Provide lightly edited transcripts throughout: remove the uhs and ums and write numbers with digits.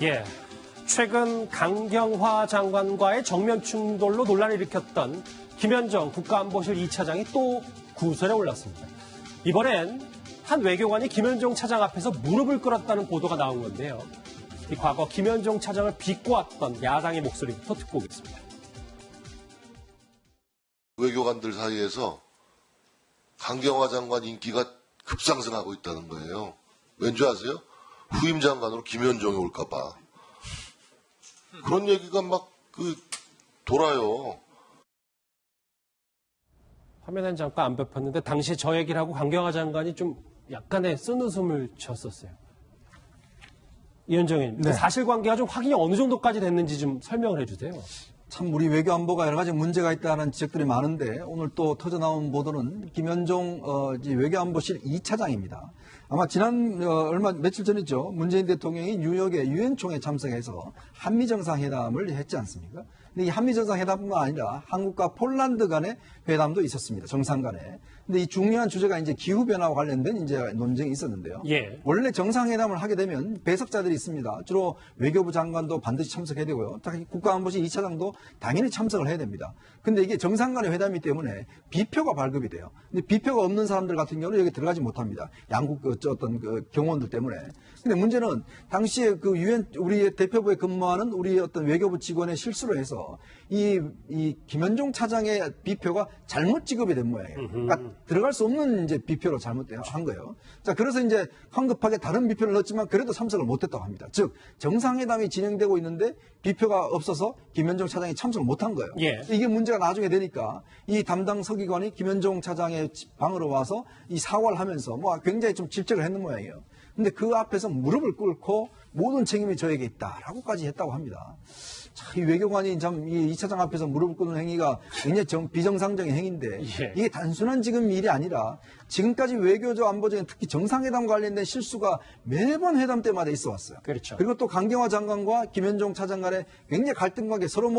예, 최근 강경화 장관과의 정면 충돌로 논란을 일으켰던 김현정 국가안보실 2차장이 또 구설에 올랐습니다. 이번엔 한 외교관이 김현정 차장 앞에서 무릎을 꿇었다는 보도가 나온 건데요. 이 과거 김현정 차장을 비꼬았던 야당의 목소리부터 듣고 오겠습니다. 외교관들 사이에서 강경화 장관 인기가 급상승하고 있다는 거예요. 왠지 아세요? 후임 장관으로 김현정이 올까 봐. 그런 얘기가 막 돌아요. 화면엔 잠깐 안 뵙혔는데 당시에 저 얘기를 하고 강경화 장관이 좀 약간의 쓴웃음을 쳤었어요. 이현정님, 네. 사실관계가 좀 확인이 어느 정도까지 됐는지 좀 설명을 해주세요. 참 우리 외교안보가 여러 가지 문제가 있다는 지적들이 많은데 오늘 또 터져나온 보도는 김현종 외교안보실 2차장입니다. 아마 지난 며칠 전이죠. 문재인 대통령이 뉴욕에 유엔 총회에 참석해서 한미 정상회담을 했지 않습니까? 근데 이 한미 정상회담뿐만 아니라 한국과 폴란드 간의 회담도 있었습니다. 정상 간에. 근데 이 중요한 주제가 이제 기후 변화와 관련된 이제 논쟁이 있었는데요. 예. 원래 정상회담을 하게 되면 배석자들이 있습니다. 주로 외교부 장관도 반드시 참석해야 되고요. 특히 국가안보실 2차장도 당연히 참석을 해야 됩니다. 근데 이게 정상 간의 회담이기 때문에 비표가 발급이 돼요. 근데 비표가 없는 사람들 같은 경우는 여기 들어가지 못합니다. 양국 어떤 경호원들 때문에. 근데 문제는 당시에 유엔 우리 대표부에 근무하는 우리 어떤 외교부 직원의 실수로 해서 이 김현종 차장의 비표가 잘못 지급이 된 모양이에요. 그러니까 들어갈 수 없는 이제 비표로 한 거예요. 자, 그래서 이제 황급하게 다른 비표를 넣었지만 그래도 참석을 못했다고 합니다. 즉 정상회담이 진행되고 있는데 비표가 없어서 김현종 차장이 참석을 못한 거예요. 예. 이게 문제가 나중에 되니까 이 담당 서기관이 김현종 차장의 방으로 와서 이 사과를 하면서 굉장히 좀 질책을 했는 모양이에요. 근데 그 앞에서 무릎을 꿇고 모든 책임이 저에게 있다라고까지 했다고 합니다. 자, 이 외교관이 참 이 2차장 앞에서 무릎을 꿇는 행위가 굉장히 비정상적인 행위인데 예. 이게 단순한 지금 일이 아니라 지금까지 외교적 안보적인 특히 정상회담 관련된 실수가 매번 회담 때마다 있어 왔어요. 그렇죠. 그리고 또 강경화 장관과 김현종 차장 간에 굉장히 갈등 관계 서로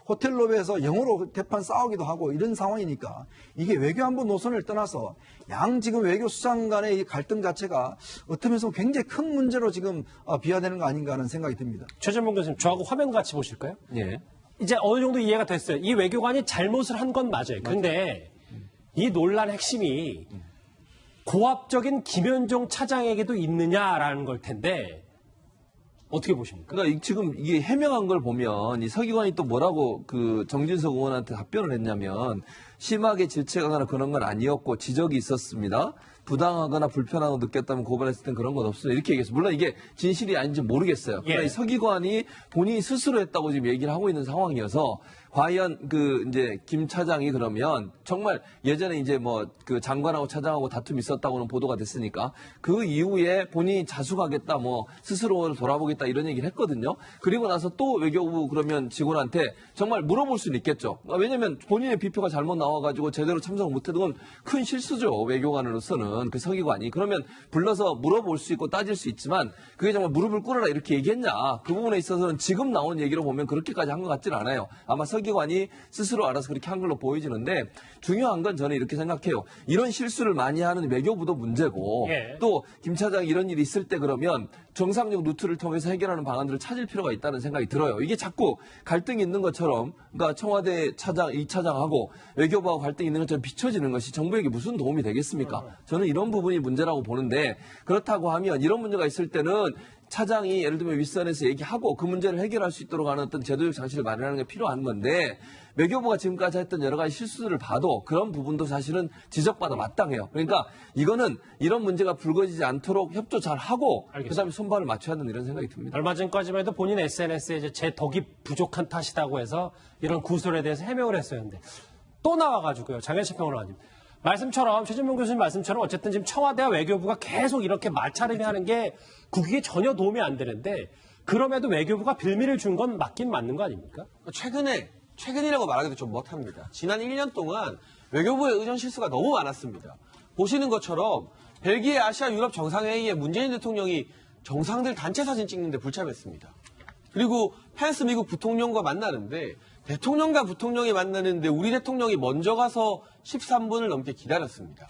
호텔 로비에서 영어로 대판 싸우기도 하고 이런 상황이니까 이게 외교안보 노선을 떠나서 지금 외교수장 간의 이 갈등 자체가 어떻게 해서 굉장히 큰 문제로 지금 비화되는 거 아닌가 하는 생각이 듭니다. 최재봉 교수님, 저하고 화면 같이 보실까요? 예. 이제 어느 정도 이해가 됐어요. 이 외교관이 잘못을 한 건 맞아요. 그런데 이 논란의 핵심이 고압적인 김현종 차장에게도 있느냐라는 걸 텐데 어떻게 보십니까? 그러니까 지금 이게 해명한 걸 보면 이 서기관이 또 뭐라고 정진석 의원한테 답변을 했냐면 심하게 질책하거나 그런 건 아니었고 지적이 있었습니다. 부당하거나 불편하고 느꼈다면 고발했을 땐 그런 건 없어요. 이렇게 얘기했어요. 물론 이게 진실이 아닌지 모르겠어요. 그러나 예. 이 서기관이 본인이 스스로 했다고 지금 얘기를 하고 있는 상황이어서 과연 이제 김 차장이 그러면 정말 예전에 이제 장관하고 차장하고 다툼이 있었다고는 보도가 됐으니까 그 이후에 본인이 자숙하겠다 스스로를 돌아보겠다 이런 얘기를 했거든요. 그리고 나서 또 외교부 그러면 직원한테 정말 물어볼 수는 있겠죠. 왜냐면 본인의 비표가 잘못 나와가지고 제대로 참석을 못해도 그건 큰 실수죠. 외교관으로서는 그 서기관이. 그러면 불러서 물어볼 수 있고 따질 수 있지만 그게 정말 무릎을 꿇어라 이렇게 얘기했냐. 그 부분에 있어서는 지금 나온 얘기로 보면 그렇게까지 한 것 같지는 않아요. 아마 서기관이 스스로 알아서 그렇게 한 걸로 보여지는데 중요한 건 저는 이렇게 생각해요. 이런 실수를 많이 하는 외교부도 문제고 예. 또 김 차장이 이런 일이 있을 때 그러면 정상적 루트를 통해서 해결하는 방안들을 찾을 필요가 있다는 생각이 들어요. 이게 자꾸 갈등이 있는 것처럼 그러니까 청와대 차장, 2차장하고 외교부하고 갈등이 있는 것처럼 비춰지는 것이 정부에게 무슨 도움이 되겠습니까? 저는 이런 부분이 문제라고 보는데 그렇다고 하면 이런 문제가 있을 때는 차장이 예를 들면 윗선에서 얘기하고 그 문제를 해결할 수 있도록 하는 어떤 제도적 장치를 마련하는 게 필요한 건데 외교부가 지금까지 했던 여러 가지 실수들을 봐도 그런 부분도 사실은 지적받아 마땅해요. 그러니까 이거는 이런 문제가 불거지지 않도록 협조 잘 하고 그다음에 손발을 맞춰야 한다는 이런 생각이 듭니다. 얼마 전까지만 해도 본인 SNS에 이제 제 덕이 부족한 탓이다고 해서 이런 구설에 대해서 해명을 했었는데 또 나와가지고요. 장혜철 평론가님. 말씀처럼 최진봉 교수님 말씀처럼 어쨌든 지금 청와대와 외교부가 계속 이렇게 마찰을 하는 게 국익에 전혀 도움이 안 되는데 그럼에도 외교부가 빌미를 준 건 맞긴 맞는 거 아닙니까? 최근이라고 말하기도 좀 못합니다. 지난 1년 동안 외교부의 의전 실수가 너무 많았습니다. 보시는 것처럼 벨기에 아시아 유럽 정상회의에 문재인 대통령이 정상들 단체 사진 찍는데 불참했습니다. 그리고 펜스 미국 부통령과 만나는데 대통령과 부통령이 만나는데 우리 대통령이 먼저 가서 13분을 넘게 기다렸습니다.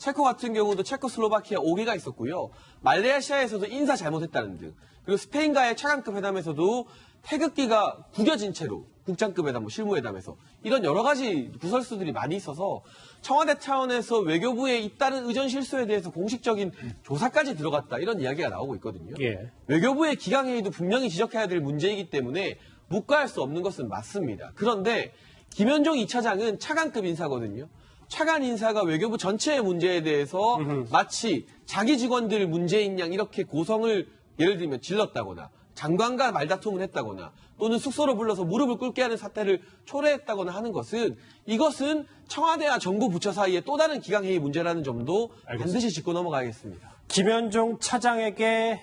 체코 같은 경우도 체코슬로바키아 5개가 있었고요. 말레이시아에서도 인사 잘못했다는 등, 그리고 스페인과의 차관급 회담에서도 태극기가 구겨진 채로 국장급 회담, 실무회담에서 이런 여러 가지 구설수들이 많이 있어서 청와대 차원에서 외교부의 잇따른 의전 실수에 대해서 공식적인 조사까지 들어갔다, 이런 이야기가 나오고 있거든요. 예. 외교부의 기강회의도 분명히 지적해야 될 문제이기 때문에 묵과할 수 없는 것은 맞습니다. 그런데 김현종 2차장은 차관급 인사거든요. 차관 인사가 외교부 전체의 문제에 대해서 마치 자기 직원들 문제인 양 이렇게 고성을 예를 들면 질렀다거나 장관과 말다툼을 했다거나 또는 숙소로 불러서 무릎을 꿇게 하는 사태를 초래했다거나 하는 것은, 이것은 청와대와 정부 부처 사이의 또 다른 기강회의 문제라는 점도 반드시 짚고 넘어가야겠습니다. 김현종 차장에게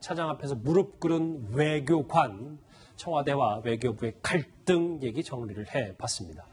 차장 앞에서 무릎 꿇은 외교관, 청와대와 외교부의 갈등 얘기 정리를 해봤습니다.